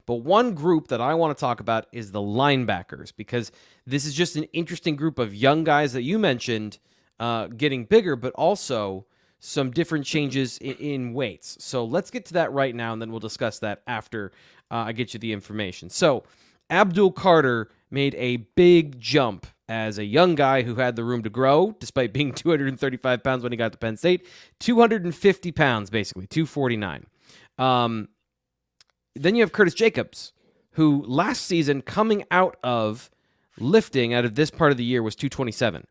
But one group that I want to talk about is the linebackers, because this is just an interesting group of young guys that you mentioned getting bigger, but also some different changes in weights. So let's get to that right now, and then we'll discuss that after I get you the information. So Abdul Carter made a big jump as a young guy who had the room to grow, despite being 235 pounds when he got to Penn State. 250 pounds, basically, 249. Then you have Curtis Jacobs, who last season, coming out of lifting out of this part of the year, was 227.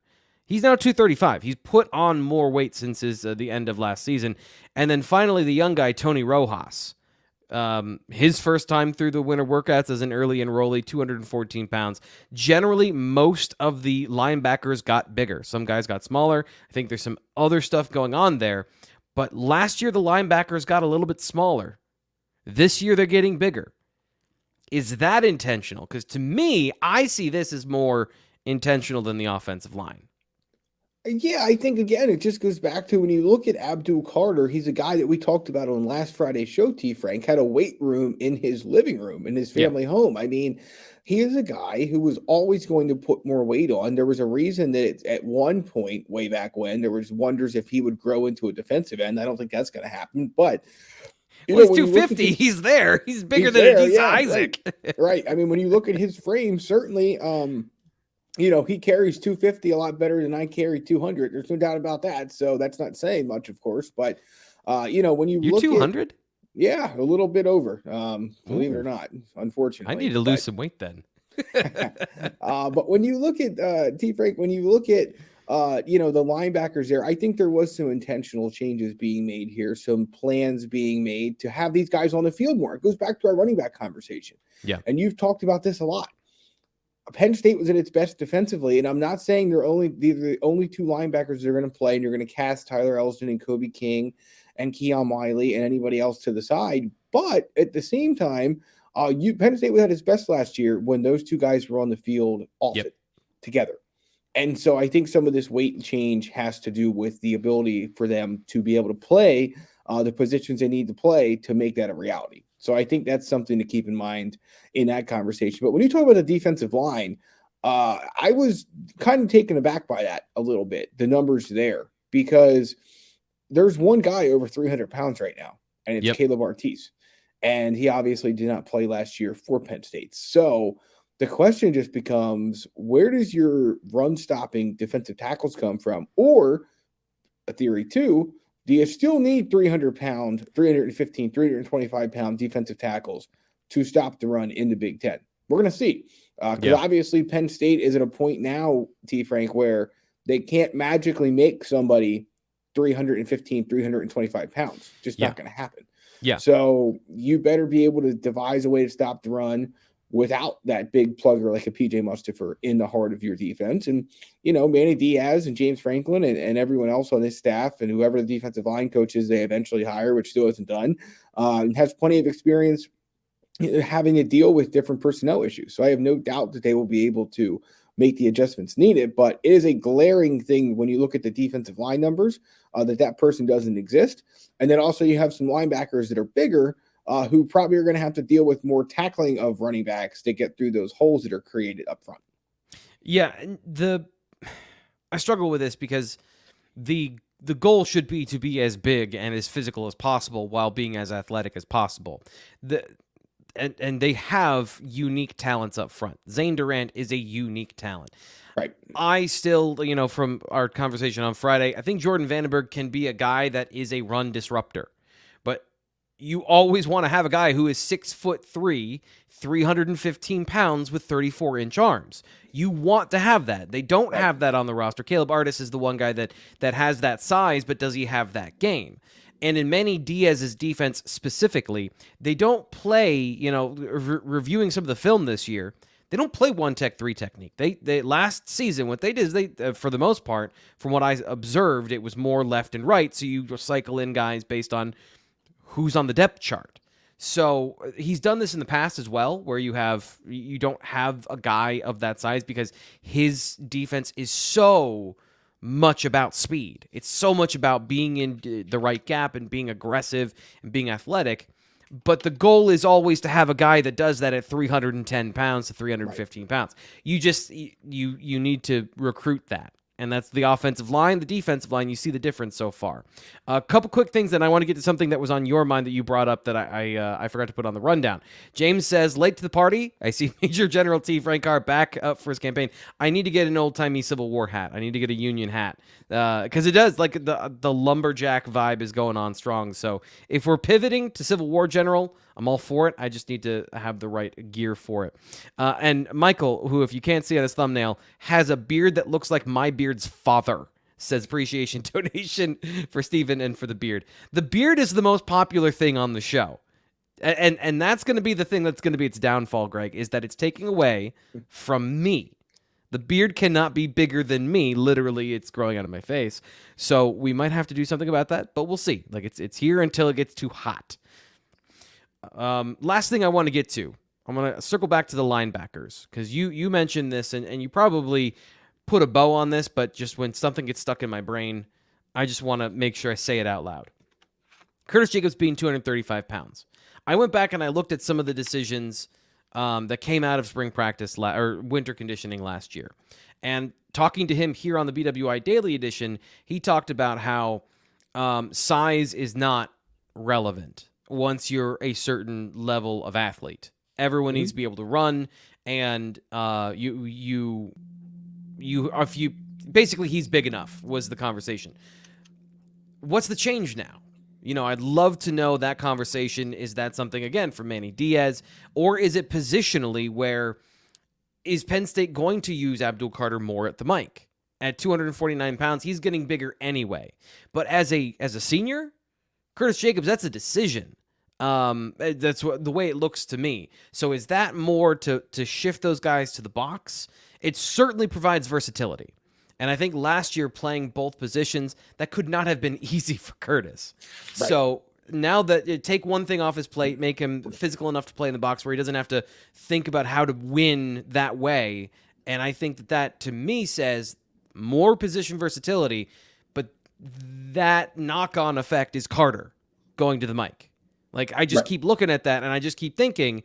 He's now 235. He's put on more weight since the end of last season. And then finally, the young guy, Tony Rojas. His first time through the winter workouts as an early enrollee, 214 pounds. Generally, most of the linebackers got bigger. Some guys got smaller. I think there's some other stuff going on there. But last year, the linebackers got a little bit smaller. This year, they're getting bigger. Is that intentional? Because to me, I see this as more intentional than the offensive line. Yeah, I think, again, it just goes back to when you look at Abdul Carter, he's a guy that we talked about on last Friday's show, T. Frank, had a weight room in his living room, in his family home. I mean, he is a guy who was always going to put more weight on. There was a reason that at one point, way back when, there was wonders if he would grow into a defensive end. I don't think that's going to happen, but... Well, he's 250. He's there. He's bigger than Adisa Isaac. Right. I mean, when you look at his frame, certainly... he carries 250 a lot better than I carry 200. There's no doubt about that. So that's not saying much, of course. But, when you look 200? Yeah, a little bit over, believe it or not, unfortunately. I need to lose some weight then. But when you look at, T. Frank, when you look at, the linebackers there, I think there was some intentional changes being made here, some plans being made to have these guys on the field more. It goes back to our running back conversation. Yeah. And you've talked about this a lot. Penn State was at its best defensively, and I'm not saying they're the only two linebackers that are going to play, and you're going to cast Tyler Elston and Kobe King and Keon Wiley and anybody else to the side. But at the same time, Penn State was at its best last year when those two guys were on the field often together. And so I think some of this weight change has to do with the ability for them to be able to play the positions they need to play to make that a reality. So I think that's something to keep in mind in that conversation. But when you talk about the defensive line, I was kind of taken aback by that a little bit, the numbers there, because there's one guy over 300 pounds right now, and it's Caleb Artis. And he obviously did not play last year for Penn State. So the question just becomes, where does your run-stopping defensive tackles come from? Or, a theory too, do you still need 300-pound, 315, 325-pound defensive tackles to stop the run in the Big Ten? We're going to see. Because obviously Penn State is at a point now, T. Frank, where they can't magically make somebody 315, 325 pounds. Just not going to happen. Yeah. So you better be able to devise a way to stop the run without that big plugger like a PJ Mustipher in the heart of your defense. And, Manny Diaz and James Franklin and everyone else on this staff and whoever the defensive line coaches they eventually hire, which still isn't done, has plenty of experience having to deal with different personnel issues. So I have no doubt that they will be able to make the adjustments needed, but it is a glaring thing when you look at the defensive line numbers that person doesn't exist. And then also you have some linebackers that are bigger who probably are going to have to deal with more tackling of running backs to get through those holes that are created up front. Yeah, I struggle with this because the goal should be to be as big and as physical as possible while being as athletic as possible. And they have unique talents up front. Zane Durant is a unique talent. Right. I still, from our conversation on Friday, I think Jordan Vandenberg can be a guy that is a run disruptor. But you always want to have a guy who is 6'3", 315 pounds with 34-inch arms. You want to have that. They don't have that on the roster. Caleb Artis is the one guy that has that size, but does he have that game? And in Manny Diaz's defense specifically, they don't play, reviewing some of the film this year, they don't play 1-tech, 3 technique. They last season, what they did is they for the most part, from what I observed, it was more left and right. So you cycle in guys based on who's on the depth chart. So he's done this in the past as well, where you don't have a guy of that size because his defense is so much about speed. It's so much about being in the right gap and being aggressive and being athletic. But the goal is always to have a guy that does that at 310 pounds to 315 pounds. You just you need to recruit that. And that's the offensive line, the defensive line. You see the difference so far. A couple quick things, and I want to get to something that was on your mind that you brought up that I forgot to put on the rundown. James says, late to the party. I see Major General T. Frank Carr back up for his campaign. I need to get an old-timey Civil War hat. I need to get a Union hat. Because it does, like the lumberjack vibe is going on strong. So if we're pivoting to Civil War General, I'm all for it. I just need to have the right gear for it. And Michael, who, if you can't see on his thumbnail, has a beard that looks like my beard's father, says appreciation donation for Steven and for the beard. The beard is the most popular thing on the show. And that's going to be the thing that's going to be its downfall, Greg, is that it's taking away from me. The beard cannot be bigger than me. Literally, it's growing out of my face. So we might have to do something about that, but we'll see. Like it's here until it gets too hot. Last thing I want to get to, I'm going to circle back to the linebackers, because you mentioned this, and you probably put a bow on this, but just when something gets stuck in my brain, I just want to make sure I say it out loud. Curtis Jacobs being 235 pounds. I went back and I looked at some of the decisions that came out of spring practice or winter conditioning last year. And talking to him here on the BWI Daily Edition, he talked about how size is not relevant once you're a certain level of athlete. Everyone needs to be able to run, and basically he's big enough was the conversation. What's the change now? I'd love to know that conversation. Is that something, again, for Manny Diaz, or is it positionally where is Penn State going to use Abdul Carter more at the mic? At 249 pounds, he's getting bigger anyway. But as a senior, Curtis Jacobs, that's a decision. That's the way it looks to me. So is that more to shift those guys to the box? It certainly provides versatility. And I think last year playing both positions, that could not have been easy for Curtis. Right. So now that take one thing off his plate, make him physical enough to play in the box where he doesn't have to think about how to win that way. And I think that to me says more position versatility, but that knock-on effect is Carter going to the mic. Like, I just keep looking at that, and I just keep thinking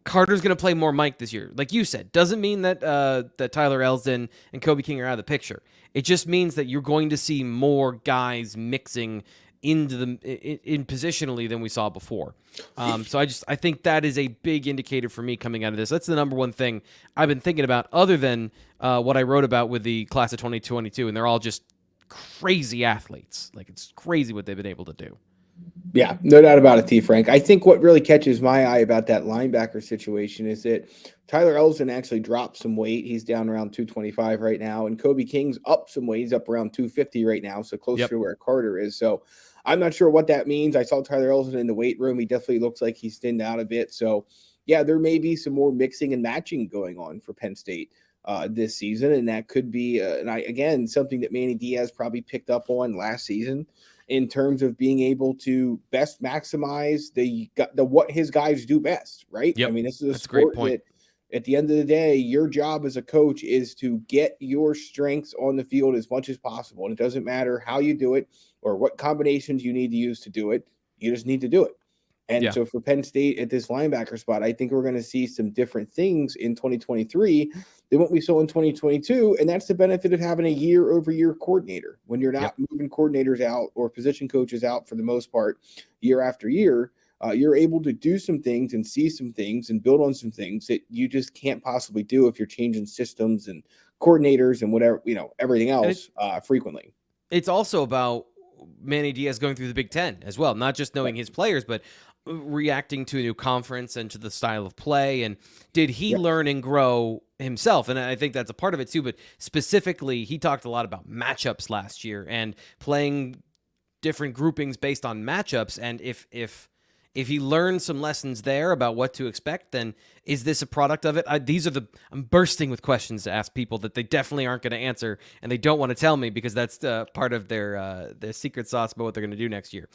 Carter's going to play more Mike this year. Like you said, doesn't mean that that Tyler Elsdon and Kobe King are out of the picture. It just means that you're going to see more guys mixing into in positionally than we saw before. So I think that is a big indicator for me coming out of this. That's the number one thing I've been thinking about, other than what I wrote about with the class of 2022, and they're all just crazy athletes. Like, it's crazy what they've been able to do. Yeah, no doubt about it, T. Frank. I think what really catches my eye about that linebacker situation is that Tyler Elsdon actually dropped some weight. He's down around 225 right now, and Kobe King's up some weight. He's up around 250 right now, so closer to where Carter is. So I'm not sure what that means. I saw Tyler Elsdon in the weight room. He definitely looks like he's thinned out a bit. So, yeah, there may be some more mixing and matching going on for Penn State this season, and that could be, again, something that Manny Diaz probably picked up on last season, in terms of being able to best maximize the what his guys do best, right? Yep. I mean, this is a That's sport a great point. That at the end of the day, your job as a coach is to get your strengths on the field as much as possible. And it doesn't matter how you do it or what combinations you need to use to do it. You just need to do it. And so for Penn State at this linebacker spot, I think we're going to see some different things in 2023 than what we saw in 2022. And that's the benefit of having a year-over-year coordinator. When you're not moving coordinators out or position coaches out for the most part year after year, you're able to do some things and see some things and build on some things that you just can't possibly do if you're changing systems and coordinators and whatever, everything else frequently. It's also about Manny Diaz going through the Big Ten as well, not just knowing his players, but reacting to a new conference and to the style of play. And did he learn and grow himself? And I think that's a part of it too, but specifically he talked a lot about matchups last year and playing different groupings based on matchups. And if he learned some lessons there about what to expect, then is this a product of it? I'm bursting with questions to ask people that they definitely aren't going to answer, and they don't want to tell me because that's part of their secret sauce about what they're going to do next year.